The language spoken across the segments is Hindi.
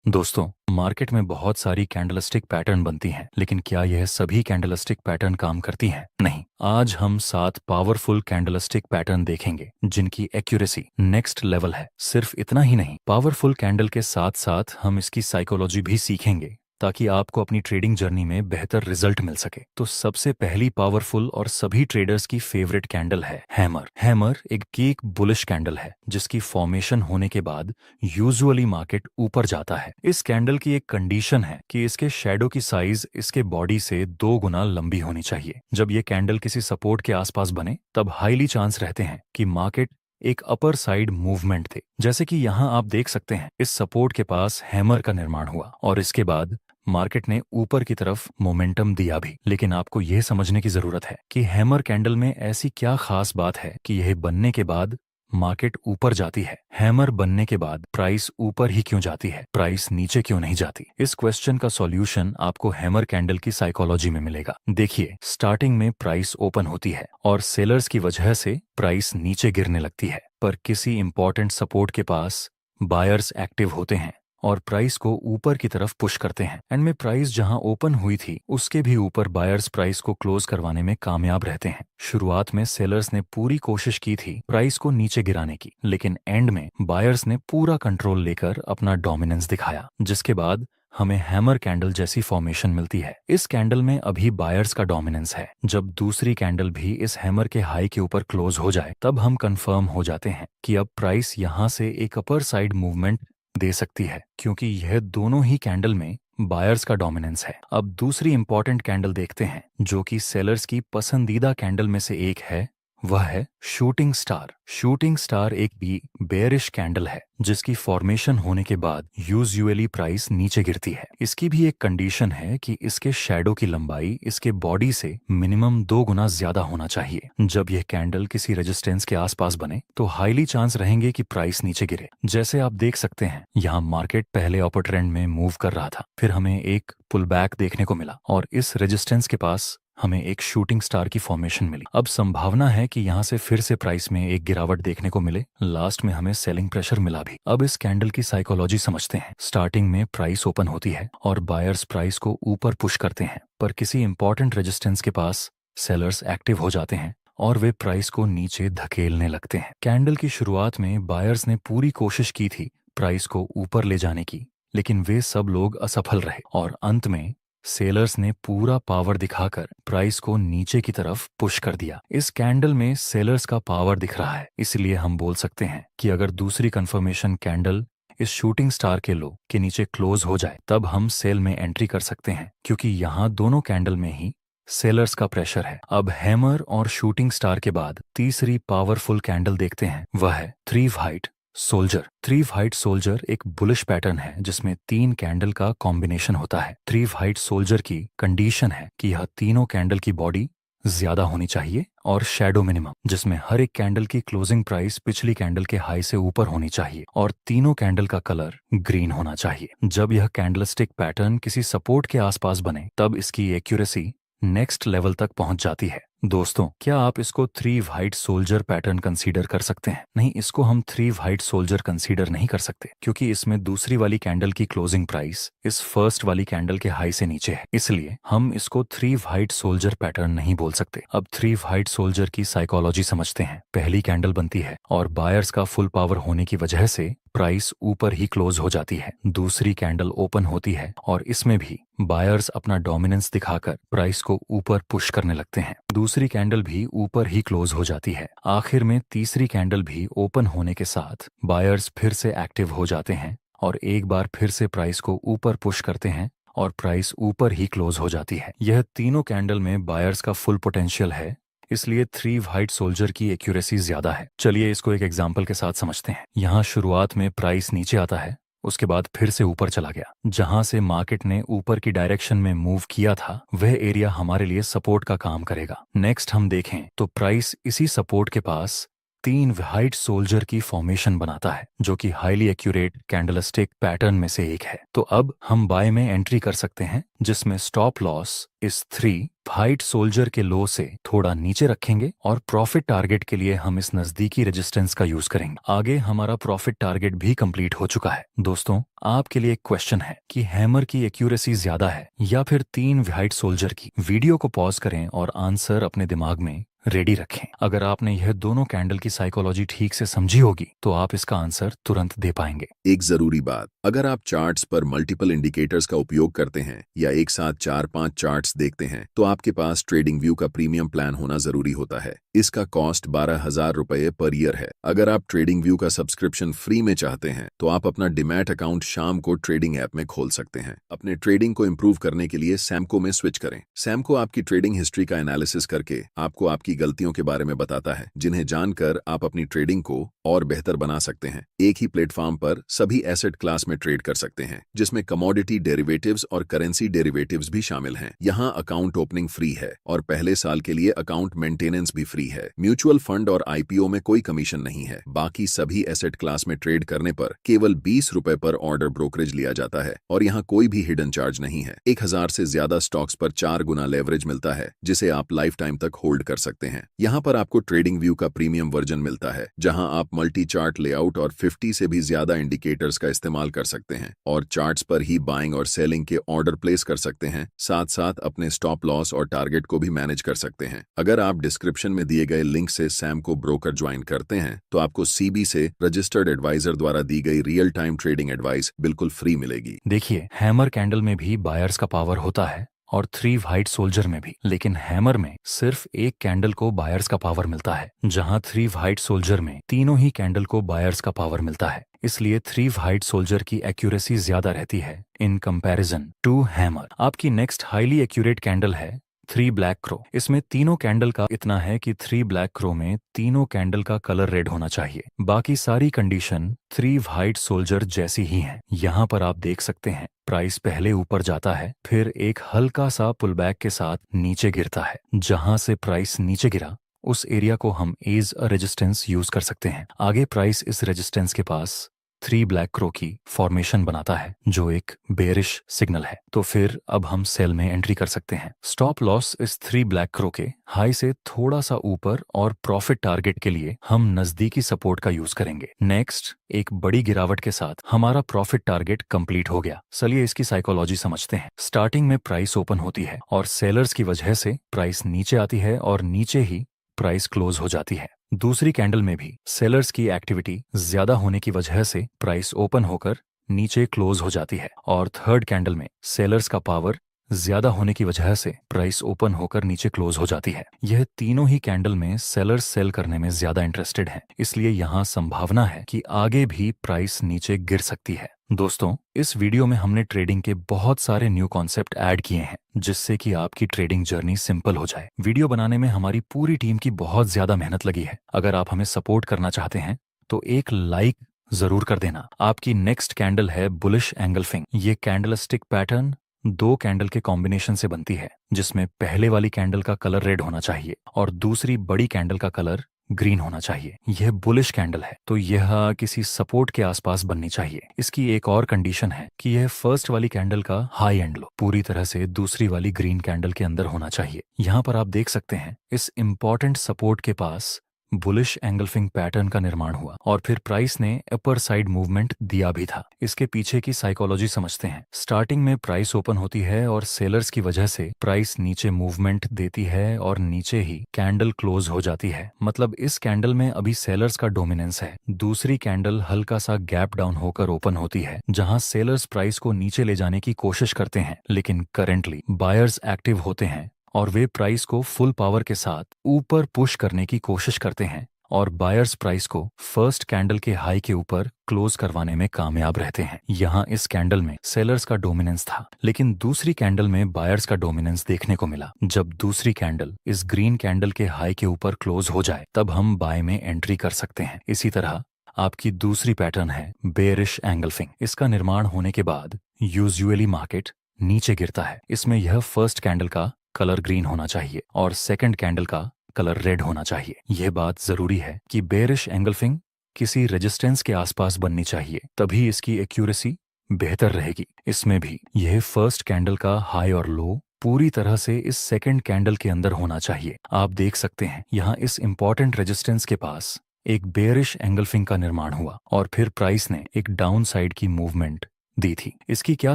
दोस्तों, मार्केट में बहुत सारी कैंडलस्टिक पैटर्न बनती हैं, लेकिन क्या यह सभी कैंडलस्टिक पैटर्न काम करती हैं? नहीं। आज हम 7 पावरफुल कैंडलस्टिक पैटर्न देखेंगे जिनकी एक्यूरेसी नेक्स्ट लेवल है। सिर्फ इतना ही नहीं, पावरफुल कैंडल के साथ साथ हम इसकी साइकोलॉजी भी सीखेंगे ताकि आपको अपनी ट्रेडिंग जर्नी में बेहतर रिजल्ट मिल सके। तो सबसे पहली पावरफुल और सभी ट्रेडर्स की फेवरेट कैंडल है हैमर। हैमर एक कीक बुलिश कैंडल है जिसकी फॉर्मेशन होने के बाद यूजुअली मार्केट ऊपर जाता है। इस कैंडल की एक कंडीशन है कि इसके शैडो की साइज इसके बॉडी से 2 गुना लंबी होनी चाहिए। जब ये कैंडल किसी सपोर्ट के आसपास बने तब हाईली चांस रहते हैं कि मार्केट एक अपर साइड मूवमेंट थे। जैसे कि यहाँ आप देख सकते हैं, इस सपोर्ट के पास हैमर का निर्माण हुआ और इसके बाद मार्केट ने ऊपर की तरफ मोमेंटम दिया भी। लेकिन आपको यह समझने की जरूरत है कि हैमर कैंडल में ऐसी क्या खास बात है कि यह बनने के बाद मार्केट ऊपर जाती है। हैमर बनने के बाद प्राइस ऊपर ही क्यों जाती है, प्राइस नीचे क्यों नहीं जाती? इस क्वेश्चन का सॉल्यूशन आपको हैमर कैंडल की साइकोलॉजी में मिलेगा। देखिए, स्टार्टिंग में प्राइस ओपन होती है और सेलर्स की वजह से प्राइस नीचे गिरने लगती है, पर किसी इंपॉर्टेंट सपोर्ट के पास बायर्स एक्टिव होते हैं और प्राइस को ऊपर की तरफ पुश करते हैं। एंड में प्राइस जहां ओपन हुई थी उसके भी ऊपर बायर्स प्राइस को क्लोज करवाने में कामयाब रहते हैं। शुरुआत में सेलर्स ने पूरी कोशिश की थी प्राइस को नीचे गिराने की, लेकिन एंड में बायर्स ने पूरा कंट्रोल लेकर अपना डोमिनेंस दिखाया, जिसके बाद हमें हैमर कैंडल जैसी फॉर्मेशन मिलती है। इस कैंडल में अभी बायर्स का डोमिनेंस है। जब दूसरी कैंडल भी इस हैमर के हाई के ऊपर क्लोज हो जाए तब हम कंफर्म हो जाते हैं कि अब प्राइस यहां से एक अपर साइड मूवमेंट दे सकती है, क्योंकि यह दोनों ही कैंडल में बायर्स का डोमिनेंस है। अब दूसरी इंपॉर्टेंट कैंडल देखते हैं जो कि सेलर्स की पसंदीदा कैंडल में से एक है, वह है शूटिंग स्टार। शूटिंग स्टार एक भी बेयरिश कैंडल है जिसकी फॉर्मेशन होने के बाद यूजुअली प्राइस नीचे गिरती है। इसकी भी एक कंडीशन है कि इसके शैडो की लंबाई इसके बॉडी से मिनिमम 2 गुना ज्यादा होना चाहिए। जब यह कैंडल किसी रेजिस्टेंस के आसपास बने तो हाईली चांस रहेंगे कि प्राइस नीचे गिरे। जैसे आप देख सकते हैं, यहाँ मार्केट पहले अपर ट्रेंड में मूव कर रहा था, फिर हमें एक पुल बैक देखने को मिला और इस रेजिस्टेंस के पास हमें एक शूटिंग स्टार की फॉर्मेशन मिली। अब संभावना है कि यहाँ से फिर से प्राइस में एक गिरावट देखने को मिले। लास्ट में हमें सेलिंग प्रेशर मिला भी। अब इस कैंडल की साइकोलॉजी समझते हैं। स्टार्टिंग में प्राइस ओपन होती है और बायर्स प्राइस को ऊपर पुश करते हैं, पर किसी इंपॉर्टेंट रेजिस्टेंस के पास सेलर्स एक्टिव हो जाते हैं और वे प्राइस को नीचे धकेलने लगते हैं। कैंडल की शुरुआत में बायर्स ने पूरी कोशिश की थी प्राइस को ऊपर ले जाने की, लेकिन वे सब लोग असफल रहे और अंत में सेलर्स ने पूरा पावर दिखाकर प्राइस को नीचे की तरफ पुश कर दिया। इस कैंडल में सेलर्स का पावर दिख रहा है, इसलिए हम बोल सकते हैं कि अगर दूसरी कंफर्मेशन कैंडल इस शूटिंग स्टार के लो के नीचे क्लोज हो जाए तब हम सेल में एंट्री कर सकते हैं, क्योंकि यहाँ दोनों कैंडल में ही सेलर्स का प्रेशर है। अब हैमर और शूटिंग स्टार के बाद तीसरी पावरफुल कैंडल देखते हैं, वह है three height soldier. Three height soldier एक बुलिश पैटर्न है जिसमें 3 कैंडल का कॉम्बिनेशन होता है। थ्री हाइट सोल्जर की कंडीशन है कि यह तीनों कैंडल की बॉडी ज्यादा होनी चाहिए और शैडो मिनिमम, जिसमें हर एक कैंडल की क्लोजिंग प्राइस पिछली कैंडल के हाई से ऊपर होनी चाहिए और तीनों कैंडल का कलर ग्रीन होना चाहिए। जब यह कैंडलस्टिक पैटर्न किसी सपोर्ट के आसपास बने तब इसकी एक्यूरेसी नेक्स्ट लेवल तक पहुंच जाती है। दोस्तों, क्या आप इसको three height soldier pattern consider कर सकते हैं? नहीं, इसको हम थ्री हाइट सोल्जर कंसीडर नहीं कर सकते, क्योंकि इसमें दूसरी वाली कैंडल की क्लोजिंग प्राइस इस फर्स्ट वाली कैंडल के हाई से नीचे है, इसलिए हम इसको थ्री हाइट सोल्जर पैटर्न नहीं बोल सकते। अब थ्री हाइट सोल्जर की साइकोलॉजी समझते हैं। पहली कैंडल बनती है और बायर्स का फुल पावर होने की वजह से प्राइस ऊपर ही क्लोज हो जाती है। दूसरी कैंडल ओपन होती है और इसमें भी बायर्स अपना डोमिनेंस दिखाकर प्राइस को ऊपर पुश करने लगते हैं। दूसरी कैंडल भी ऊपर ही क्लोज हो जाती है। आखिर में तीसरी कैंडल भी ओपन होने के साथ बायर्स फिर से एक्टिव हो जाते हैं और एक बार फिर से प्राइस को ऊपर पुश करते हैं और प्राइस ऊपर ही क्लोज हो जाती है। यह तीनों कैंडल में बायर्स का फुल पोटेंशियल है, इसलिए थ्री हाइट सोल्जर की एक्यूरेसी ज्यादा है। चलिए इसको एक एग्जाम्पल के साथ समझते हैं। यहाँ शुरुआत में प्राइस नीचे आता है, उसके बाद फिर से ऊपर चला गया। जहां से मार्केट ने ऊपर की डायरेक्शन में मूव किया था वह एरिया हमारे लिए सपोर्ट का काम करेगा। नेक्स्ट हम देखें तो प्राइस इसी सपोर्ट के पास तीन व्हाइट सोल्जर की फॉर्मेशन बनाता है, जो कि हाईली एक्यूरेट कैंडलस्टिक पैटर्न में से एक है। तो अब हम बाय में एंट्री कर सकते हैं, जिसमें स्टॉप लॉस इस 3 व्हाइट सोल्जर के लो से थोड़ा नीचे रखेंगे और प्रॉफिट टारगेट के लिए हम इस नजदीकी रेजिस्टेंस का यूज करेंगे। आगे हमारा प्रॉफिट टारगेट भी कंप्लीट हो चुका है। दोस्तों, आपके लिए एक क्वेश्चन है कि हैमर की एक्यूरेसी ज्यादा है या फिर 3 व्हाइट सोल्जर की? वीडियो को पॉज करें और आंसर अपने दिमाग में रेडी रखें। अगर आपने यह दोनों कैंडल की साइकोलॉजी ठीक से समझी होगी तो आप इसका आंसर तुरंत दे पाएंगे। एक जरूरी बात, अगर आप चार्ट्स पर मल्टीपल इंडिकेटर्स का उपयोग करते हैं या एक साथ 4-5 चार्ट्स देखते हैं तो आपके पास ट्रेडिंग व्यू का प्रीमियम प्लान होना जरूरी होता है। इसका कॉस्ट 12,000 रुपए पर ईयर है। अगर आप ट्रेडिंग व्यू का सब्सक्रिप्शन फ्री में चाहते हैं तो आप अपना डिमैट अकाउंट शाम को ट्रेडिंग ऐप में खोल सकते हैं। अपने ट्रेडिंग को इम्प्रूव करने के लिए सैमको में स्विच करें। सैमको आपकी ट्रेडिंग हिस्ट्री का एनालिसिस करके आपको आपकी गलतियों के बारे में बताता है, जिन्हें जानकर आप अपनी ट्रेडिंग को और बेहतर बना सकते हैं। एक ही प्लेटफॉर्म पर सभी एसेट क्लास में ट्रेड कर सकते हैं, जिसमें कमोडिटी डेरिवेटिव्स और करेंसी डेरिवेटिव्स भी शामिल हैं। यहाँ अकाउंट ओपनिंग फ्री है और पहले साल के लिए अकाउंट मेंटेनेंस भी फ्री है। म्यूचुअल फंड और आईपीओ में कोई कमीशन नहीं है। बाकी सभी एसेट क्लास में ट्रेड करने पर केवल 20 रुपए पर ऑर्डर ब्रोकरेज लिया जाता है और यहाँ कोई भी हिडन चार्ज नहीं है। 1000 से ज्यादा स्टॉक्स पर 4 गुना लेवरेज मिलता है, जिसे आप लाइफ टाइम तक होल्ड कर सकते हैं। यहाँ पर आपको ट्रेडिंग व्यू का प्रीमियम वर्जन मिलता है, जहाँ आप मल्टी चार्ट लेआउट और 50 से भी ज्यादा इंडिकेटर्स का इस्तेमाल कर सकते हैं और चार्ट्स पर ही बाइंग और सेलिंग के ऑर्डर प्लेस कर सकते हैं। साथ साथ अपने स्टॉप लॉस और टारगेट को भी मैनेज कर सकते हैं। अगर आप डिस्क्रिप्शन में दिए गए लिंक से सैमको ब्रोकर ज्वाइन करते हैं तो आपको सीबी से रजिस्टर्ड एडवाइजर द्वारा दी गई रियल टाइम ट्रेडिंग एडवाइस बिल्कुल फ्री मिलेगी। देखिए, हैमर कैंडल में भी बायर्स का पावर होता है और 3 व्हाइट सोल्जर में भी, लेकिन हैमर में सिर्फ एक कैंडल को बायर्स का पावर मिलता है, जहां 3 व्हाइट सोल्जर में तीनों ही कैंडल को बायर्स का पावर मिलता है। इसलिए 3 व्हाइट सोल्जर की एक्यूरेसी ज्यादा रहती है इन कंपैरिजन टू हैमर। आपकी नेक्स्ट हाईली एक्यूरेट कैंडल है 3 ब्लैक क्रो। इसमें तीनों कैंडल का इतना है कि 3 ब्लैक क्रो में तीनों कैंडल का कलर रेड होना चाहिए। बाकी सारी कंडीशन 3 व्हाइट सोल्जर जैसी ही हैं। यहाँ पर आप देख सकते हैं, प्राइस पहले ऊपर जाता है, फिर एक हल्का सा पुलबैक के साथ नीचे गिरता है। जहां से प्राइस नीचे गिरा उस एरिया को हम एज अ रेजिस्टेंस यूज कर सकते हैं। आगे प्राइस इस रेजिस्टेंस के पास 3 ब्लैक क्रो की फॉर्मेशन बनाता है, जो एक बेरिश सिग्नल है। तो फिर अब हम सेल में एंट्री कर सकते हैं। स्टॉप लॉस इस 3 ब्लैक क्रो के हाई से थोड़ा सा ऊपर और प्रॉफिट टारगेट के लिए हम नजदीकी सपोर्ट का यूज करेंगे। नेक्स्ट, एक बड़ी गिरावट के साथ हमारा प्रॉफिट टारगेट कंप्लीट हो गया। चलिए इसकी साइकोलॉजी समझते हैं। स्टार्टिंग में प्राइस ओपन होती है और सेलर्स की वजह से प्राइस नीचे आती है और नीचे ही प्राइस क्लोज हो जाती है। दूसरी कैंडल में भी सेलर्स की एक्टिविटी ज्यादा होने की वजह से प्राइस ओपन होकर नीचे क्लोज हो जाती है और थर्ड कैंडल में सेलर्स का पावर ज्यादा होने की वजह से प्राइस ओपन होकर नीचे क्लोज हो जाती है। यह तीनों ही कैंडल में सेलर्स सेल करने में ज्यादा इंटरेस्टेड हैं, इसलिए यहाँ संभावना है कि आगे भी प्राइस नीचे गिर सकती है। दोस्तों, इस वीडियो में हमने ट्रेडिंग के बहुत सारे न्यू कॉन्सेप्ट ऐड किए हैं, जिससे कि आपकी ट्रेडिंग जर्नी सिंपल हो जाए। वीडियो बनाने में हमारी पूरी टीम की बहुत ज्यादा मेहनत लगी है। अगर आप हमें सपोर्ट करना चाहते हैं तो एक लाइक जरूर कर देना। आपकी नेक्स्ट कैंडल है बुलिश एंगल्फिंग। ये कैंडलस्टिक पैटर्न 2 कैंडल के कॉम्बिनेशन से बनती है, जिसमें पहले वाली कैंडल का कलर रेड होना चाहिए और दूसरी बड़ी कैंडल का कलर ग्रीन होना चाहिए। यह बुलिश कैंडल है तो यह किसी सपोर्ट के आसपास बननी चाहिए। इसकी एक और कंडीशन है कि यह फर्स्ट वाली कैंडल का हाई एंड लो पूरी तरह से दूसरी वाली ग्रीन कैंडल के अंदर होना चाहिए। यहाँ पर आप देख सकते हैं, इस इंपॉर्टेंट सपोर्ट के पास बुलिश एंगल्फिंग पैटर्न का निर्माण हुआ और फिर प्राइस ने अपर साइड मूवमेंट दिया भी था। इसके पीछे की साइकोलॉजी समझते हैं। स्टार्टिंग में प्राइस ओपन होती है और सेलर्स की वजह से प्राइस नीचे मूवमेंट देती है और नीचे ही कैंडल क्लोज हो जाती है। मतलब इस कैंडल में अभी सेलर्स का डोमिनेंस है। दूसरी कैंडल हल्का सा गैप डाउन होकर ओपन होती है, जहां सेलर्स प्राइस को नीचे ले जाने की कोशिश करते हैं, लेकिन करेंटली बायर्स एक्टिव होते हैं और वे प्राइस को फुल पावर के साथ ऊपर पुश करने की कोशिश करते हैं और बायर्स प्राइस को फर्स्ट कैंडल के हाई के ऊपर क्लोज करवाने में कामयाब रहते हैं। यहाँ इस कैंडल में सेलर्स का डोमिनेंस था, लेकिन दूसरी कैंडल में बायर्स का डोमिनेंस देखने को मिला। जब दूसरी कैंडल इस ग्रीन कैंडल के हाई के ऊपर क्लोज हो जाए तब हम बाय में एंट्री कर सकते हैं। इसी तरह आपकी दूसरी पैटर्न है बेरिश एंगल्फिंग। इसका निर्माण होने के बाद यूजुअली मार्केट नीचे गिरता है। इसमें यह फर्स्ट कैंडल का कलर ग्रीन होना चाहिए और सेकंड कैंडल का कलर रेड होना चाहिए। यह बात जरूरी है कि बेरिश एंगल्फिंग किसी रेजिस्टेंस के आसपास बननी चाहिए, तभी इसकी एक्यूरेसी बेहतर रहेगी। इसमें भी यह फर्स्ट कैंडल का हाई और लो पूरी तरह से इस सेकंड कैंडल के अंदर होना चाहिए। आप देख सकते हैं यहाँ इस इंपॉर्टेंट रेजिस्टेंस के पास एक बेरिश एंगल्फिंग का निर्माण हुआ और फिर प्राइस ने एक डाउन साइड की मूवमेंट दी थी। इसकी क्या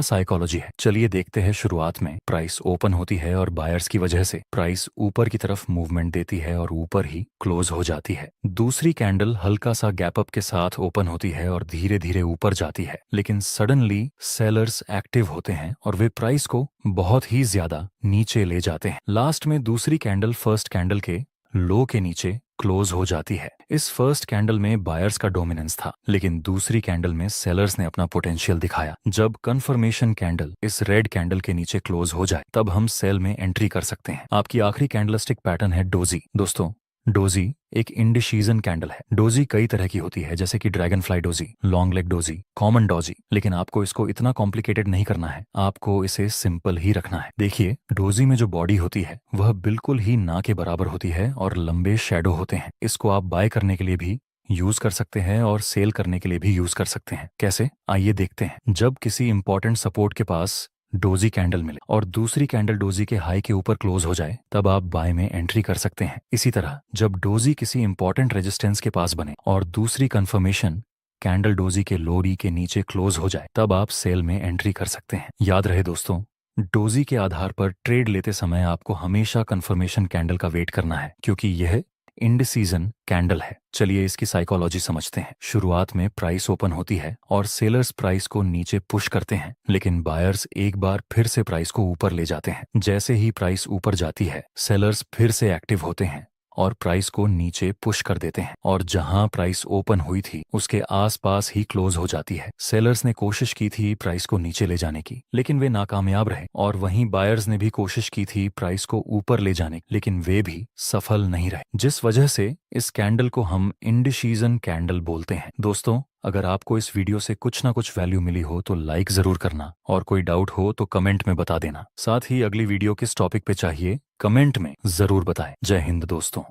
साइकोलॉजी है, चलिए देखते हैं। शुरुआत में प्राइस ओपन होती है और बायर्स की वजह से प्राइस ऊपर की तरफ मूवमेंट देती है और ऊपर ही क्लोज हो जाती है। दूसरी कैंडल हल्का सा गैप अप के साथ ओपन होती है और धीरे धीरे ऊपर जाती है, लेकिन सडनली सेलर्स एक्टिव होते हैं और वे प्राइस को बहुत ही ज्यादा नीचे ले जाते हैं। लास्ट में दूसरी कैंडल फर्स्ट कैंडल के लो के नीचे क्लोज हो जाती है। इस फर्स्ट कैंडल में बायर्स का डोमिनेंस था, लेकिन दूसरी कैंडल में सेलर्स ने अपना पोटेंशियल दिखाया। जब कंफर्मेशन कैंडल इस रेड कैंडल के नीचे क्लोज हो जाए तब हम सेल में एंट्री कर सकते हैं। आपकी आखिरी कैंडलस्टिक पैटर्न है डोजी। दोस्तों, डोजी एक इंडिसीजन कैंडल है। डोजी कई तरह की होती है, जैसे कि dragon fly doji, long leg doji, common doji, लेकिन आपको इसको इतना कॉम्प्लिकेटेड नहीं करना है, आपको इसे सिंपल ही रखना है। देखिए, डोजी में जो बॉडी होती है वह बिल्कुल ही ना के बराबर होती है और लंबे शैडो होते हैं। इसको आप बाय करने के लिए भी यूज कर सकते हैं और सेल करने के लिए भी यूज कर सकते हैं। कैसे, आइए देखते हैं। जब किसी इंपॉर्टेंट सपोर्ट के पास डोजी कैंडल मिले और दूसरी कैंडल डोजी के हाई के ऊपर क्लोज हो जाए तब आप बाय में एंट्री कर सकते हैं। इसी तरह जब डोजी किसी इंपॉर्टेंट रेजिस्टेंस के पास बने और दूसरी कंफर्मेशन कैंडल डोजी के लोरी के नीचे क्लोज हो जाए तब आप सेल में एंट्री कर सकते हैं। याद रहे दोस्तों, डोजी के आधार पर ट्रेड लेते समय आपको हमेशा कंफर्मेशन कैंडल का वेट करना है, क्योंकि यह इंडिसीजन कैंडल है। चलिए इसकी साइकोलॉजी समझते हैं। शुरुआत में प्राइस ओपन होती है और सेलर्स प्राइस को नीचे पुश करते हैं, लेकिन बायर्स एक बार फिर से प्राइस को ऊपर ले जाते हैं। जैसे ही प्राइस ऊपर जाती है, सेलर्स फिर से एक्टिव होते हैं और प्राइस को नीचे पुश कर देते हैं और जहां प्राइस ओपन हुई थी उसके आसपास ही क्लोज हो जाती है। सेलर्स ने कोशिश की थी प्राइस को नीचे ले जाने की, लेकिन वे नाकामयाब रहे, और वहीं बायर्स ने भी कोशिश की थी प्राइस को ऊपर ले जाने की, लेकिन वे भी सफल नहीं रहे, जिस वजह से इस कैंडल को हम इंडिसीजन कैंडल बोलते हैं। दोस्तों, अगर आपको इस वीडियो से कुछ ना कुछ वैल्यू मिली हो तो लाइक जरूर करना, और कोई डाउट हो तो कमेंट में बता देना। साथ ही अगली वीडियो किस टॉपिक पे चाहिए कमेंट में जरूर बताएं। जय हिंद दोस्तों।